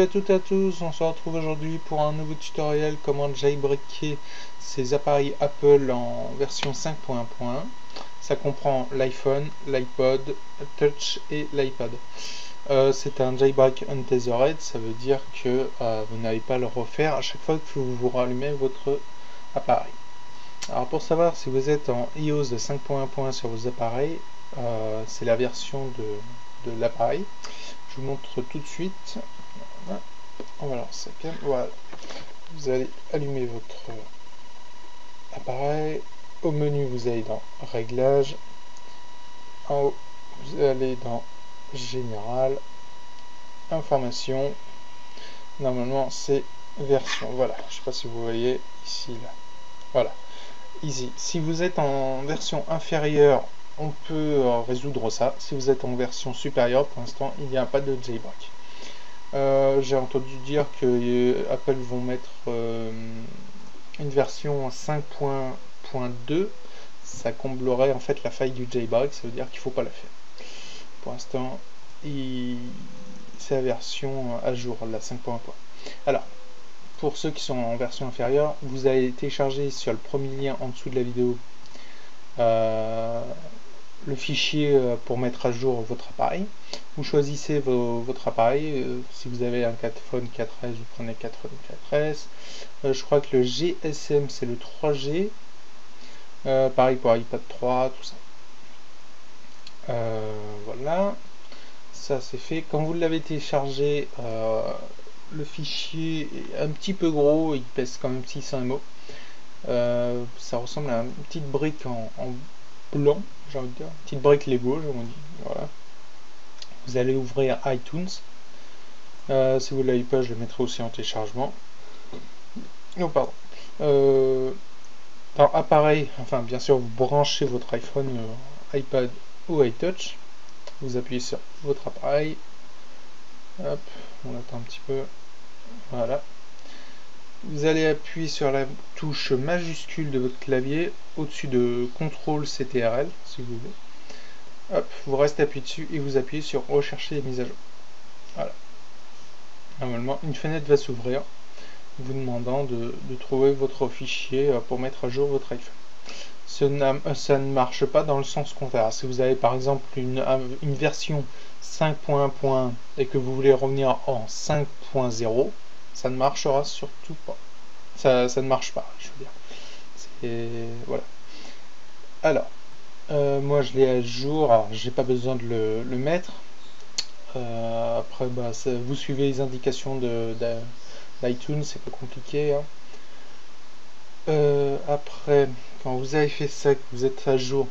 toutes et à tous, on se retrouve aujourd'hui pour un nouveau tutoriel comment jailbreaker ces appareils Apple en version 5.1. Ça comprend l'iPhone, l'iPod Touch et l'iPad. C'est un jailbreak untethered, ça veut dire que vous n'avez pas à le refaire à chaque fois que vous rallumez votre appareil. Alors pour savoir si vous êtes en iOS 5.1 sur vos appareils, c'est la version de l'appareil. Je vous montre tout de suite. On va lancer la cam. Voilà. Vous allez allumer votre appareil. Au menu, vous allez dans Réglages. En haut, vous allez dans Général. Information. Normalement, c'est version. Voilà. Je ne sais pas si vous voyez ici, là. Voilà. Ici. Si vous êtes en version inférieure, on peut résoudre ça. Si vous êtes en version supérieure, pour l'instant, il n'y a pas de jailbreak. J'ai entendu dire que Apple vont mettre une version 5.2. Ça comblerait en fait la faille du jailbreak, ça veut dire qu'il ne faut pas la faire. Pour l'instant, c'est la version à jour, la 5.1. Alors, pour ceux qui sont en version inférieure, vous allez télécharger sur le premier lien en dessous de la vidéo le fichier pour mettre à jour votre appareil. Vous choisissez votre appareil. Si vous avez un 4phone 4S, vous prenez 4phone 4S. Je crois que le GSM c'est le 3G. Pareil pour iPad 3, tout ça. Voilà, ça c'est fait. Quand vous l'avez téléchargé, le fichier est un petit peu gros, il pèse quand même 600 MO. Ça ressemble à une petite brique en blanc, j'ai envie de dire, une petite brique Lego, j'ai envie de dire. Voilà. Vous allez ouvrir iTunes. Si vous ne l'avez pas, je le mettrai aussi en téléchargement. Non, pardon. Dans appareil, enfin bien sûr, vous branchez votre iPhone, iPad ou iTouch. Vous appuyez sur votre appareil. Hop, on attend un petit peu. Voilà. Vous allez appuyer sur la touche majuscule de votre clavier au-dessus de CTRL CTRL si vous voulez. Hop, vous restez appuyé dessus et vous appuyez sur rechercher les mises à jour. Voilà. Normalement, une fenêtre va s'ouvrir vous demandant de trouver votre fichier pour mettre à jour votre iPhone. Ça ne marche pas dans le sens contraire. Si vous avez par exemple une version 5.1 et que vous voulez revenir en 5.0, ça ne marchera surtout pas. Ça ne marche pas, je veux dire. Voilà. Alors, moi je l'ai à jour, alors j'ai pas besoin de le mettre. Après, vous suivez les indications d'iTunes, c'est pas compliqué. Hein. Après, quand vous avez fait ça, que vous êtes à jour,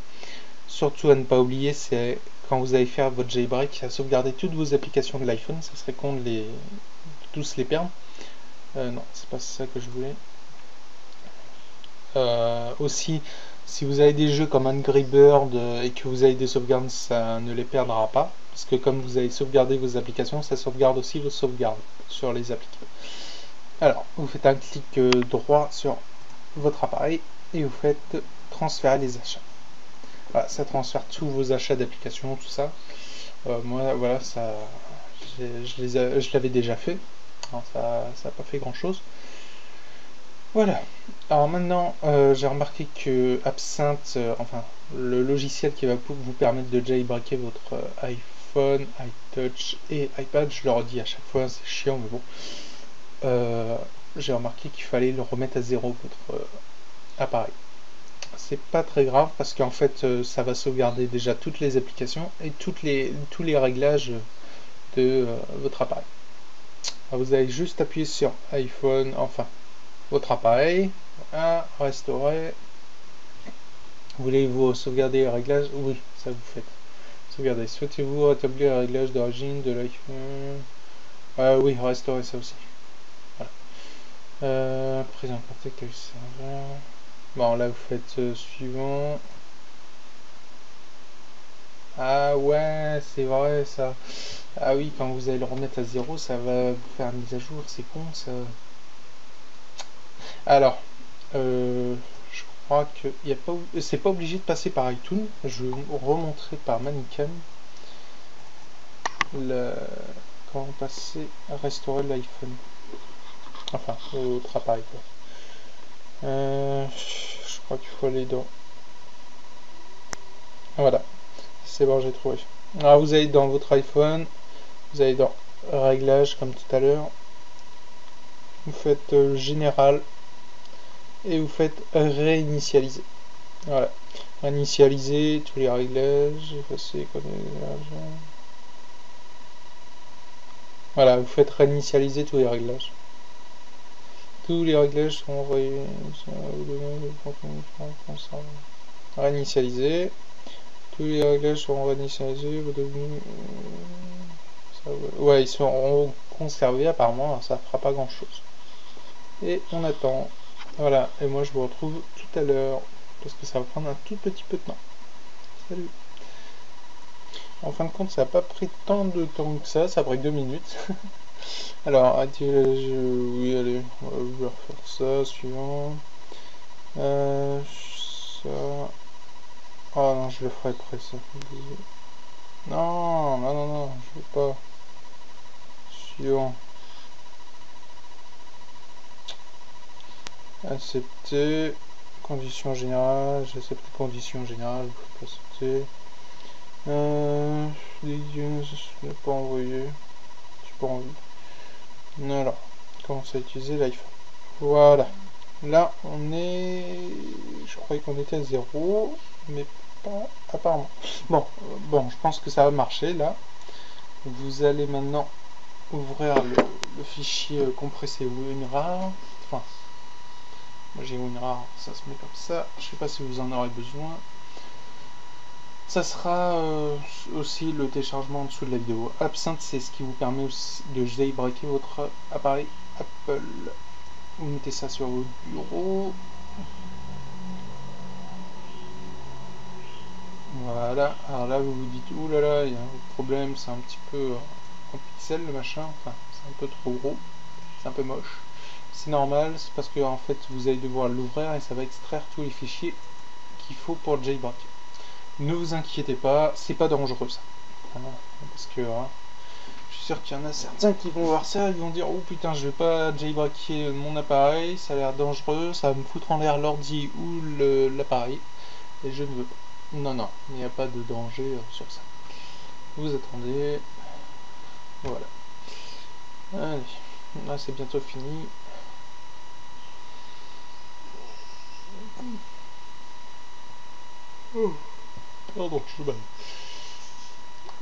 surtout à ne pas oublier, c'est quand vous allez faire votre jailbreak, à sauvegarder toutes vos applications de l'iPhone. Ça serait con de tous les perdre. Non, c'est pas ça que je voulais. Aussi, si vous avez des jeux comme Angry Bird et que vous avez des sauvegardes, ça ne les perdra pas. Parce que comme vous avez sauvegardé vos applications, ça sauvegarde aussi vos sauvegardes sur les applications. Alors, vous faites un clic droit sur votre appareil et vous faites transférer les achats. Voilà, ça transfère tous vos achats d'applications, tout ça. Moi, voilà, ça, je l'avais déjà fait. Alors, ça n'a pas fait grand chose. Voilà. Alors maintenant, j'ai remarqué que Absinthe, enfin le logiciel qui va vous permettre de jailbreaker votre iPhone, iTouch et iPad, je le redis à chaque fois, c'est chiant, mais bon. J'ai remarqué qu'il fallait le remettre à zéro votre appareil. C'est pas très grave parce qu'en fait, ça va sauvegarder déjà toutes les applications et tous les réglages de votre appareil. Alors, vous allez juste appuyer sur iPhone, enfin votre appareil, voilà, restaurer. Voulez-vous sauvegarder les réglages? Oui, ça vous faites. Sauvegarder. Souhaitez-vous rétablir les réglages d'origine de l'iPhone? Oui, restaurer ça aussi. Voilà. Prise en contact avec le serveur. Bon, là vous faites suivant. Ah ouais, c'est vrai ça. Ah oui, quand vous allez le remettre à zéro, ça va vous faire une mise à jour. C'est con ça. Alors, je crois que c'est pas obligé de passer par iTunes. Je vais vous remontrer par Manicam. quand passer à restaurer l'iPhone. Enfin, l'autre appareil quoi. Je crois qu'il faut aller dans... Voilà, c'est bon, j'ai trouvé. Alors vous allez dans votre iPhone, vous allez dans Réglages comme tout à l'heure, vous faites Général et vous faites Réinitialiser. Voilà, réinitialiser tous les réglages, effacer comme voilà, vous faites réinitialiser tous les réglages. Tous les réglages sont réinitialisés. Tous les réglages seront réinitialisés. Ouais, ils seront conservés apparemment, alors ça fera pas grand chose. Et on attend. Voilà, et moi je vous retrouve tout à l'heure, parce que ça va prendre un tout petit peu de temps. Salut. En fin de compte, ça n'a pas pris tant de temps que ça a pris 2 minutes. Alors, oui, allez, je vais refaire ça, suivant. Ça. Oh non, je le ferai après ça. Non, non, non, non, je veux pas. Suivant. Accepter. Conditions générales. J'accepte les conditions générales. Je peux accepter. Je n'ai pas envoyé. J'ai pas envie. Alors, commence à utiliser l'iPhone. Voilà. Là, on est... Je croyais qu'on était à 0, mais pas apparemment. Bon, bon, je pense que ça va marcher, là. Vous allez maintenant ouvrir le fichier compressé WinRAR. Enfin, moi j'ai WinRAR, ça se met comme ça. Je sais pas si vous en aurez besoin. Ça sera aussi le téléchargement en dessous de la vidéo. Absinthe, c'est ce qui vous permet aussi de jailbreaker votre appareil Apple. Vous mettez ça sur votre bureau. Voilà. Alors là, vous vous dites, ouh là là, il y a un problème, c'est un petit peu en pixel le machin. Enfin, c'est un peu trop gros. C'est un peu moche. C'est normal, c'est parce que en fait, vous allez devoir l'ouvrir et ça va extraire tous les fichiers qu'il faut pour le jailbreak. Ne vous inquiétez pas, c'est pas dangereux ça. Voilà. Parce que je suis sûr qu'il y en a certains qui vont voir ça, ils vont dire oh putain, je vais pas jailbreaker mon appareil, ça a l'air dangereux, ça va me foutre en l'air l'ordi ou l'appareil, et je ne veux pas. Non, non, il n'y a pas de danger sur ça. Vous attendez. Voilà. Allez, là c'est bientôt fini. Oh, pardon, je suis mal.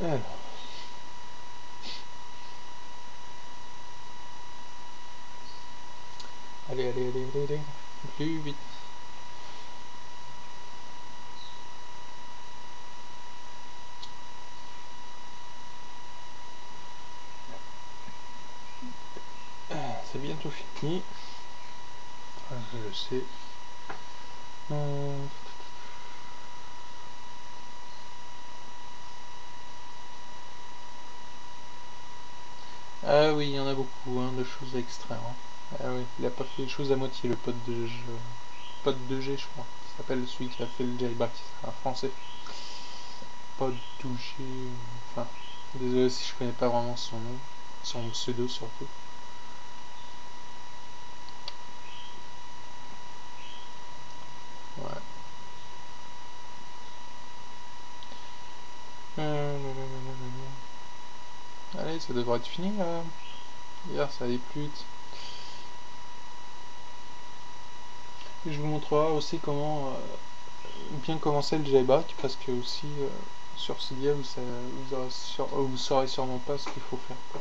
Alors. Allez, allez, allez, allez, allez. Plus vite. C'est bientôt fini. Je le sais. Ah oui, il y en a beaucoup hein, de choses à extraire. Hein. Ah oui, il a pas fait les choses à moitié, le pote de G, je crois. Il s'appelle celui qui a fait le jailbreak, c'est un français. Pote de G. Enfin, désolé si je connais pas vraiment son nom, son pseudo surtout. Ouais. Allez, ça devrait être fini là. Hier, ça allait plus vite. Et je vous montrerai aussi comment bien commencer le jailbreak parce que aussi sur Cydia vous saurez sûrement pas ce qu'il faut faire. Quoi.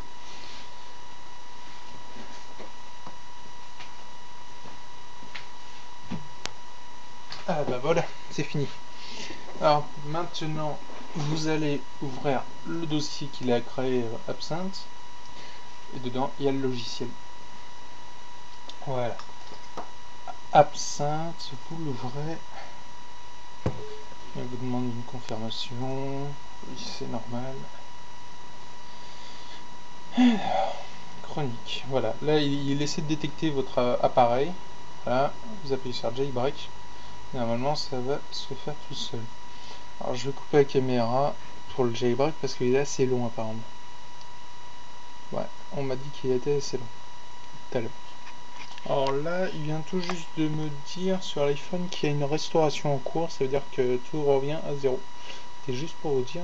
Ah bah voilà, c'est fini. Alors maintenant, vous allez ouvrir le dossier qu'il a créé Absinthe. Et dedans, il y a le logiciel. Voilà. Absinthe, vous l'ouvrez. Il vous demande une confirmation. Oui, c'est normal. Alors, chronique. Voilà. Là, il essaie de détecter votre appareil. Voilà. Vous appuyez sur jailbreak. Normalement, ça va se faire tout seul. Alors, je vais couper la caméra pour le jailbreak parce qu'il est assez long apparemment. Ouais, on m'a dit qu'il était assez long tout à l'heure. Alors là, il vient tout juste de me dire sur l'iPhone qu'il y a une restauration en cours, ça veut dire que tout revient à zéro. C'est juste pour vous dire.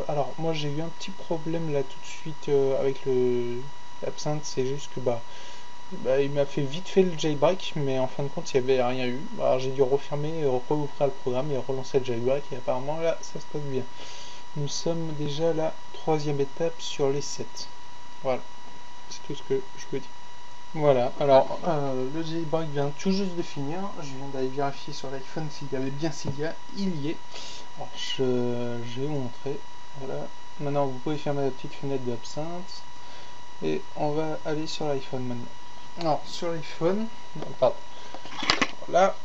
Alors moi j'ai eu un petit problème là tout de suite avec le l'absinthe, c'est juste que il m'a fait vite fait le jailbreak, mais en fin de compte il n'y avait rien eu. Alors j'ai dû refermer, rouvrir le programme et relancer le jailbreak et apparemment là ça se passe bien. Nous sommes déjà à la 3e étape sur les 7. Voilà, c'est tout ce que je peux dire. Voilà, alors le jailbreak vient tout juste de finir. Je viens d'aller vérifier sur l'iPhone s'il y avait bien Cydia, il y est. Alors je vais vous montrer. Voilà. Maintenant vous pouvez fermer la petite fenêtre d'absinthe. Et on va aller sur l'iPhone maintenant. Alors sur l'iPhone, pardon. Là,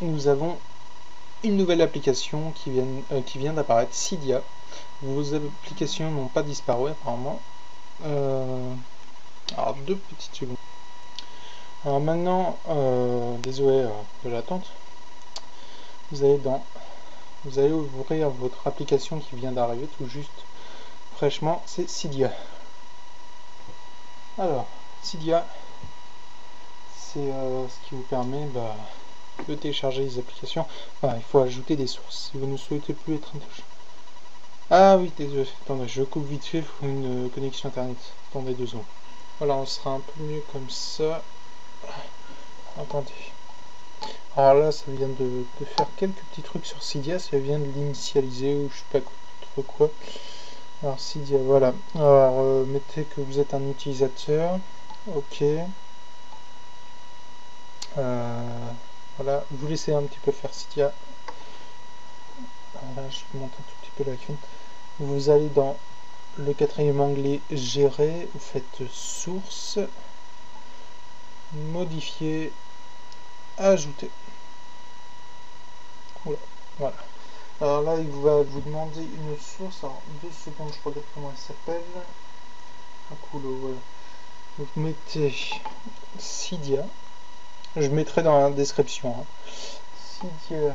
nous avons une nouvelle application qui vient d'apparaître, Cydia. Vos applications n'ont pas disparu apparemment. Alors 2 petites secondes. Alors maintenant, désolé de l'attente, vous allez ouvrir votre application qui vient d'arriver tout juste fraîchement, c'est Cydia. Alors, Cydia, c'est ce qui vous permet de télécharger les applications. Enfin, il faut ajouter des sources si vous ne souhaitez plus être intouchable. Ah oui, désolé, attendez, je coupe vite fait pour une connexion internet. Attendez 2 secondes. Voilà, on sera un peu mieux comme ça. Attendez. Alors là, ça vient de faire quelques petits trucs sur Cydia, ça vient de l'initialiser ou je sais pas trop quoi. Alors Cydia, voilà. Alors mettez que vous êtes un utilisateur. Ok. Voilà, vous laissez un petit peu faire Cydia. Là, je monte un tout petit peu l'icône. Vous allez dans le 4e onglet Gérer, vous faites Source, Modifier, Ajouter. Voilà. Alors là, il va vous demander une source. Alors, 2 secondes, je regarde comment elle s'appelle. Un coulo, voilà. Vous mettez Cydia. Je mettrai dans la description. Hein. Cydia.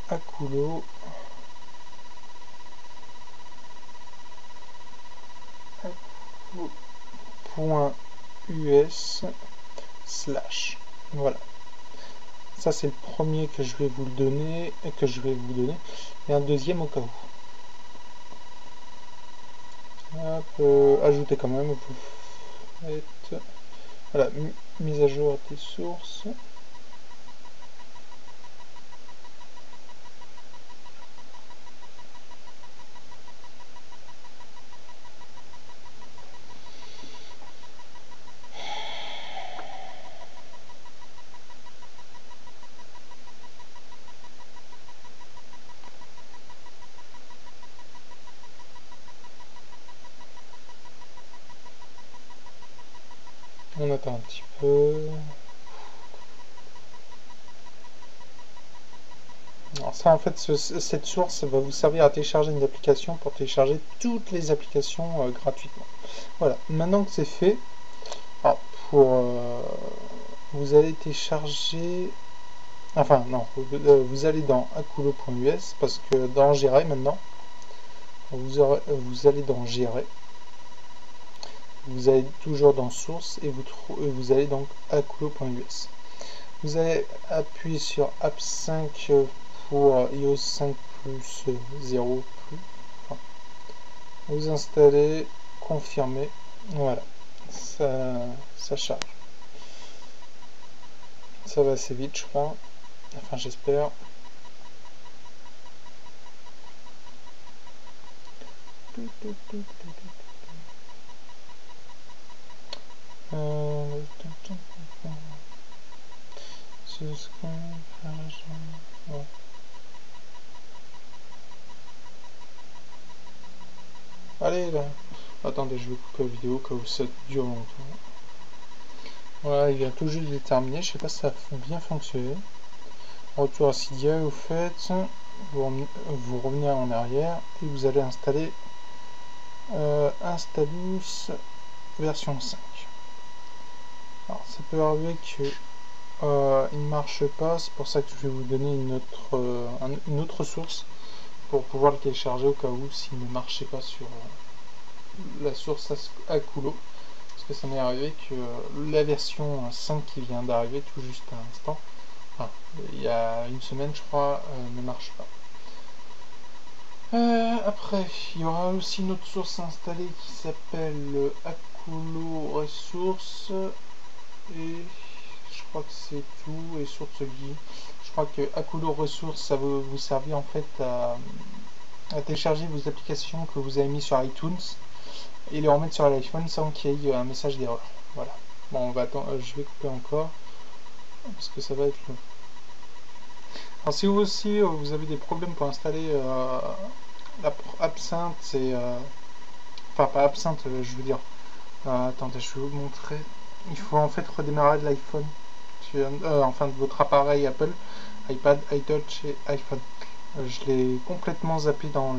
Akulo. .us/. Voilà. Ça c'est le premier que je vais vous donner, et un deuxième au cas où. Hop, ajouter quand même. Vous faites, voilà, mise à jour des sources. On attend un petit peu. Alors ça en fait, cette source va vous servir à télécharger une application pour télécharger toutes les applications gratuitement. Voilà, maintenant que c'est fait, alors vous allez télécharger, enfin non, vous allez dans akulo.us parce que dans Gérer maintenant, vous allez dans Gérer, vous allez toujours dans Source et vous allez donc akulo.us. Vous allez appuyer sur App 5 pour iOS 5 plus 0 plus. Enfin, vous installez, confirmer, voilà, ça charge. Ça va assez vite, je crois. Enfin, j'espère. Allez là. Attendez, je vais couper la vidéo comme ça dure longtemps. Voilà, il vient tout juste de terminer. Je sais pas si ça a bien fonctionné. Retour à Cydia, vous faites, vous revenez en arrière et vous allez installer Installous version 5. Alors ça peut arriver que il ne marche pas, c'est pour ça que je vais vous donner une autre source. pour pouvoir le télécharger au cas où s'il ne marchait pas sur la source Akulo. Parce que ça m'est arrivé que la version 5 qui vient d'arriver tout juste à l'instant, enfin, il y a une semaine je crois, ne marche pas. Après, il y aura aussi une autre source installée qui s'appelle Akulo Resource, et je crois que c'est tout, et Source Guide. Je crois que Akulo Resource, ça va vous servir en fait à télécharger vos applications que vous avez mis sur iTunes et les remettre sur l'iPhone sans qu'il y ait un message d'erreur. Voilà. Bon, on va attendre, je vais couper encore parce que ça va être long. Alors si vous aussi vous avez des problèmes pour installer Absinthe, c'est enfin pas Absinthe, je veux dire. Attendez, je vais vous montrer. Il faut en fait redémarrer de l'iPhone, enfin de votre appareil Apple, iPad, iTouch et iPhone. Je l'ai complètement zappé dans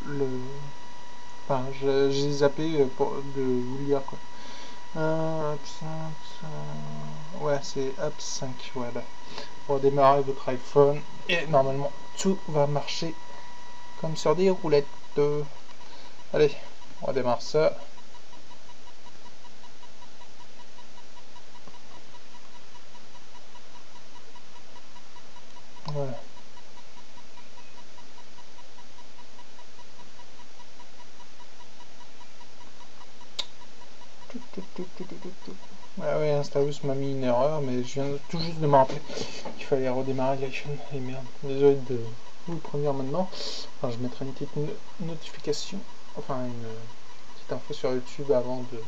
le enfin, j'ai zappé pour de vous le dire quoi. Ouais, c'est App 5, voilà. Pour démarrer votre iPhone et normalement tout va marcher comme sur des roulettes. Allez, on démarre ça. Voilà. Ah ouais, Installous m'a mis une erreur, mais je viens tout juste de me rappeler qu'il fallait redémarrer l'iPhone. Et merde, désolé de vous le prévenir maintenant. Enfin, je mettrai une petite notification, enfin une petite info sur YouTube avant de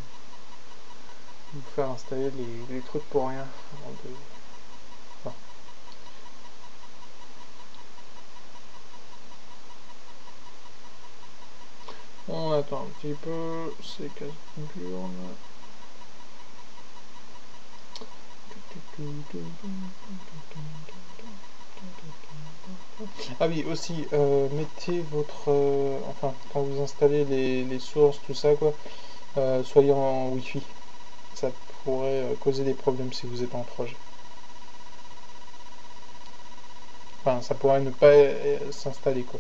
vous faire installer les trucs pour rien. Avant de... enfin. On attend un petit peu, c'est casse-burne. Ah oui, aussi, mettez votre... enfin, quand vous installez les sources, tout ça, quoi, soyez en Wi-Fi. Ça pourrait causer des problèmes si vous êtes en 3G. Enfin, ça pourrait ne pas s'installer, quoi.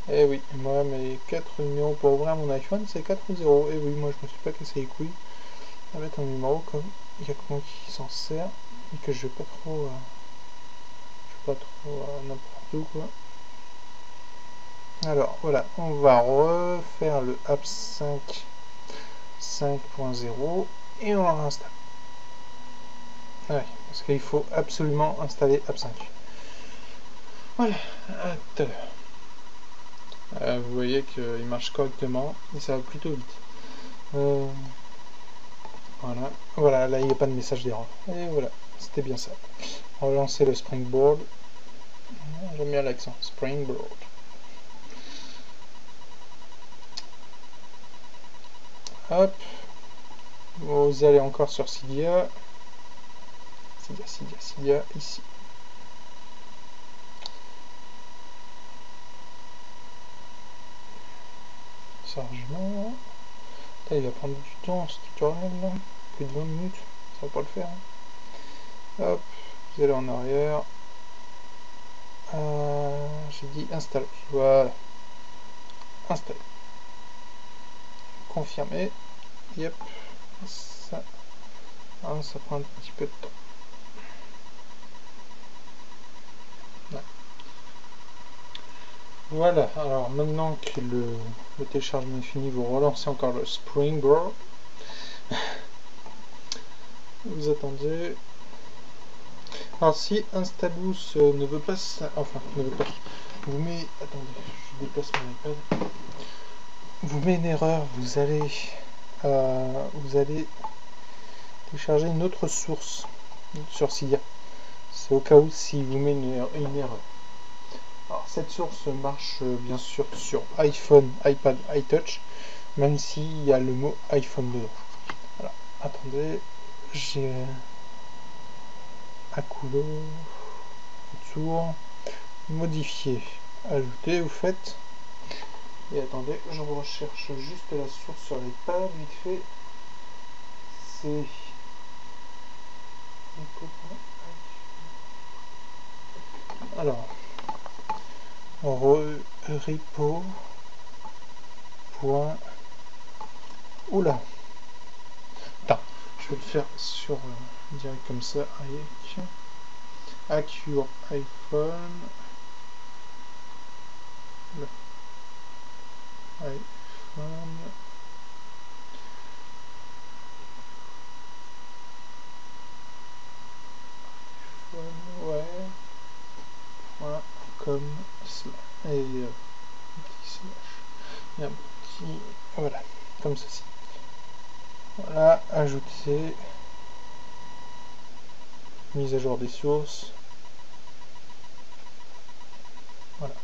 Eh oui, moi, mes 4 numéros pour ouvrir mon iPhone, c'est 4 0. Eh oui, moi, je me suis pas cassé les couilles à mettre un numéro comme il y a que moi qui s'en sert et que je vais pas trop... n'importe où, quoi. Alors voilà, on va refaire le app 5 5.0 et on le réinstalle. Ouais, parce qu'il faut absolument installer app 5. Voilà, à tout à l'heure. Vous voyez qu'il marche correctement et ça va plutôt vite. Voilà, voilà, là il n'y a pas de message d'erreur. Et voilà, c'était bien ça. Relancer le Springboard. J'aime bien l'accent, Springboard. Hop, vous allez encore sur Cydia, ici. Chargement. Il va prendre du temps ce tutoriel là, plus de 20 minutes, ça va pas le faire. Hop, vous allez en arrière. J'ai dit installer, voilà. Installer. Confirmer. Yep. Ça, ça prend un petit peu de temps. Ouais. Voilà, alors maintenant que le téléchargement est fini, vous relancez encore le Springboard. Vous attendez. Alors si Installous ne veut pas, enfin ne veut pas, vous met, attendez, je déplace mon iPad, vous met une erreur, vous allez télécharger une autre source sur Cydia. C'est au cas où si vous met une erreur. Alors cette source marche bien sûr sur iPhone, iPad, iTouch, même s'il y a le mot iPhone dedans. Voilà. Attendez, j'ai Akulo, tour, modifier, ajouter, vous faites. Et attendez, je recherche juste la source sur l'iPad, vite fait. C'est Alors, repo. Point. Oula. Attends, je vais le faire sur direct comme ça avec Accure iPhone. Le iPhone. Ouais. Point comme cela. Et petit slash. Et un petit. Voilà. Comme ceci. Voilà. Ajouter. Mise à jour des sources. Voilà.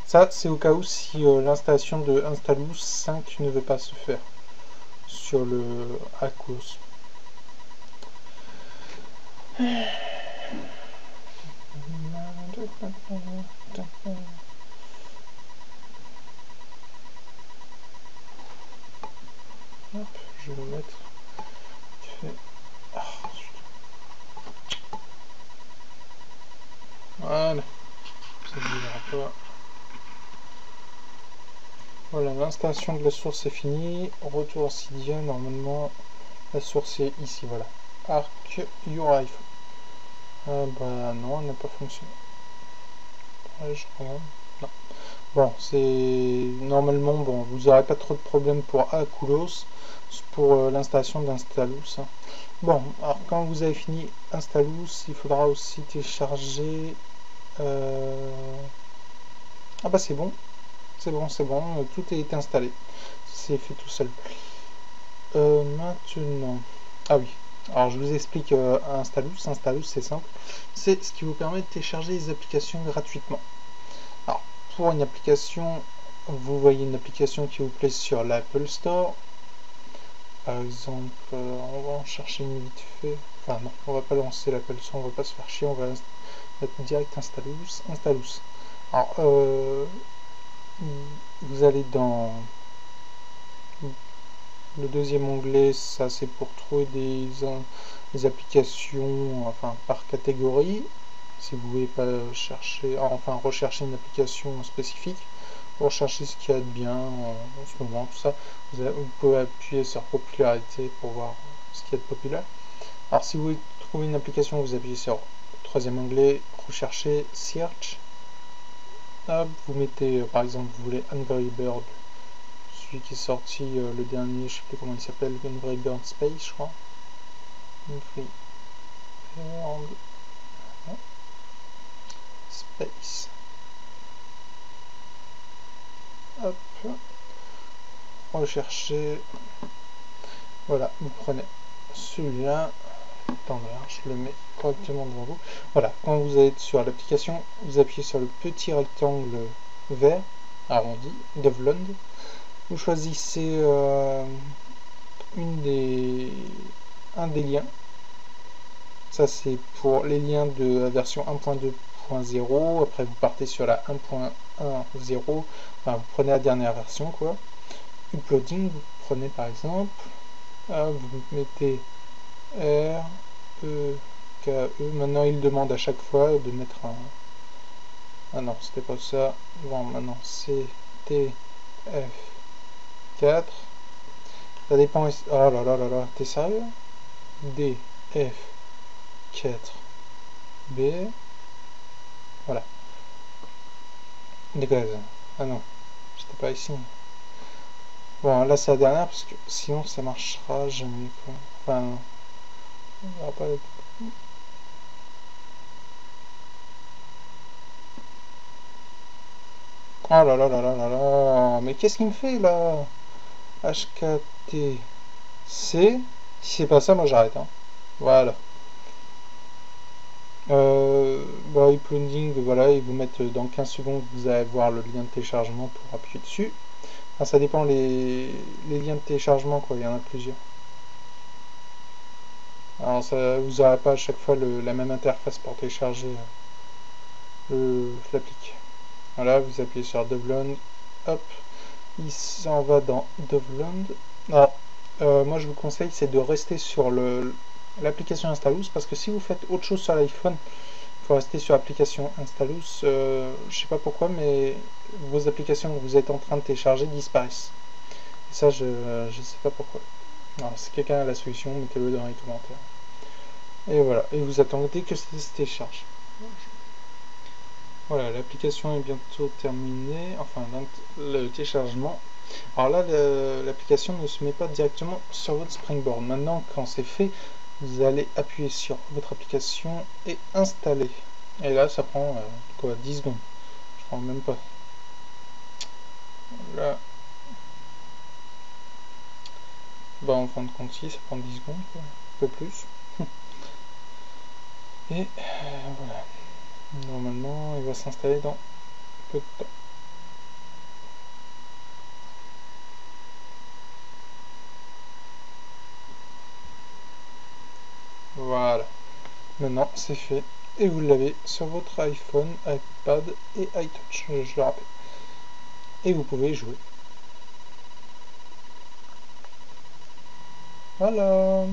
Ça, c'est au cas où si l'installation de Installous 5 ne veut pas se faire sur le Accous. Hop, je vais le mettre. Voilà, ça ne bougera pas. Voilà, l'installation de la source est finie. Retour à Cydia, normalement la source est ici, voilà. Arc your iPhone. Ah bah non, elle n'a pas fonctionné. Ouais, je regarde. Non. Bon, c'est normalement bon, vous n'aurez pas trop de problèmes pour Aculos pour l'installation d'Installous. Bon, alors quand vous avez fini Installous, il faudra aussi télécharger. Ah bah c'est bon, c'est bon, tout est installé, c'est fait tout seul. Maintenant, ah oui, alors je vous explique Installous. Installous c'est simple, c'est ce qui vous permet de télécharger les applications gratuitement. Alors pour une application, vous voyez une application qui vous plaît sur l'Apple Store. Par exemple, on va en chercher une vite fait. Enfin non, on va pas lancer l'Apple Store, on va pas se faire chier, on va mettre direct Installous. Alors, vous allez dans le deuxième onglet, ça c'est pour trouver des applications, enfin par catégorie. Si vous voulez pas chercher, enfin rechercher une application spécifique, rechercher ce qu'il y a de bien en ce moment, tout ça. Vous pouvez appuyer sur popularité pour voir ce qu'il y a de populaire. Alors si vous voulez trouver une application, vous appuyez sur le troisième onglet, rechercher, search. Hop, vous mettez par exemple, vous voulez Angry Bird, celui qui est sorti le dernier, je sais plus comment il s'appelle, Angry Bird Space, je crois. Angry Bird Space. Hop, recherchez. Voilà, vous prenez celui-là. Attendez, je le mets correctement devant vous. Voilà, quand vous êtes sur l'application, vous appuyez sur le petit rectangle vert arrondi, Devlund. Vous choisissez un des liens. Ça c'est pour les liens de la version 1.2.0. Après vous partez sur la 1.10. Enfin, vous prenez la dernière version quoi. Uploading, vous prenez par exemple. Vous mettez R, E, K, E. Maintenant il demande à chaque fois de mettre un. Ah non, c'était pas ça. Bon, maintenant C, T, F, 4. Ça dépend. Oh là là là là, t'es sérieux? D, F, 4, B. Voilà. Dégage. Ah non, c'était pas ici. Bon, là c'est la dernière parce que sinon ça marchera jamais quoi. Enfin, on va pas. Oh là là là là là là. Mais qu'est-ce qu'il me fait là? HKTC. Si c'est pas ça, moi j'arrête. Hein. Voilà. Bah, uploading, voilà, ils vous mettent dans 15 secondes, vous allez voir le lien de téléchargement pour appuyer dessus. Enfin, ça dépend les liens de téléchargement, quoi, il y en a plusieurs. Alors, ça, vous n'aurez pas à chaque fois la même interface pour télécharger l'appli. Voilà, vous appuyez sur Devlund, hop, il s'en va dans Devlund. Alors, moi je vous conseille, c'est de rester sur l'application Installous, parce que si vous faites autre chose sur l'iPhone, il faut rester sur l'application Installous. Je sais pas pourquoi, mais vos applications que vous êtes en train de télécharger disparaissent. Et ça, je sais pas pourquoi. Alors, si quelqu'un a la solution, mettez-le dans les commentaires. Et voilà, et vous attendez que ça se télécharge. Voilà, l'application est bientôt terminée, enfin le téléchargement. Alors là, l'application ne se met pas directement sur votre Springboard. Maintenant, quand c'est fait, vous allez appuyer sur votre application et installer. Et là, ça prend quoi, 10 secondes. Je crois même pas. Là, bah en fin de compte, si, ça prend 10 secondes, quoi. Un peu plus. Et voilà. Normalement, il va s'installer dans peu de temps. Voilà. Maintenant, c'est fait. Et vous l'avez sur votre iPhone, iPad et iTouch, je le rappelle. Et vous pouvez jouer. Voilà.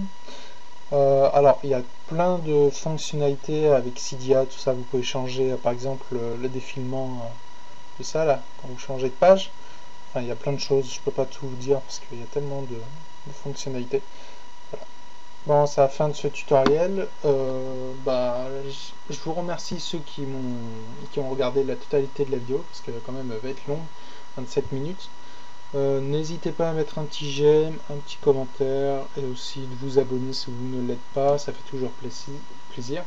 Alors, il y a plein de fonctionnalités avec Cydia, tout ça. Vous pouvez changer, par exemple, le défilement de ça, là, quand vous changez de page. Enfin, il y a plein de choses, je peux pas tout vous dire parce qu'il y a tellement de fonctionnalités. Voilà. Bon, c'est la fin de ce tutoriel. Je vous remercie ceux qui ont regardé la totalité de la vidéo, parce qu'elle quand même va être longue, 27 minutes. N'hésitez pas à mettre un petit j'aime, un petit commentaire et aussi de vous abonner si vous ne l'êtes pas, ça fait toujours plaisir.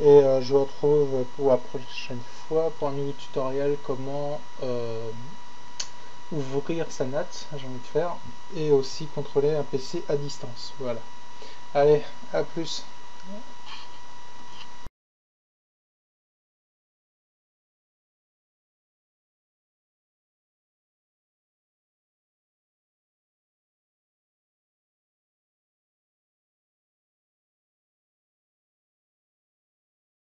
Et je vous retrouve pour la prochaine fois pour un nouveau tutoriel comment ouvrir sa NAT, j'ai envie de faire, et aussi contrôler un PC à distance. Voilà. Allez, à plus.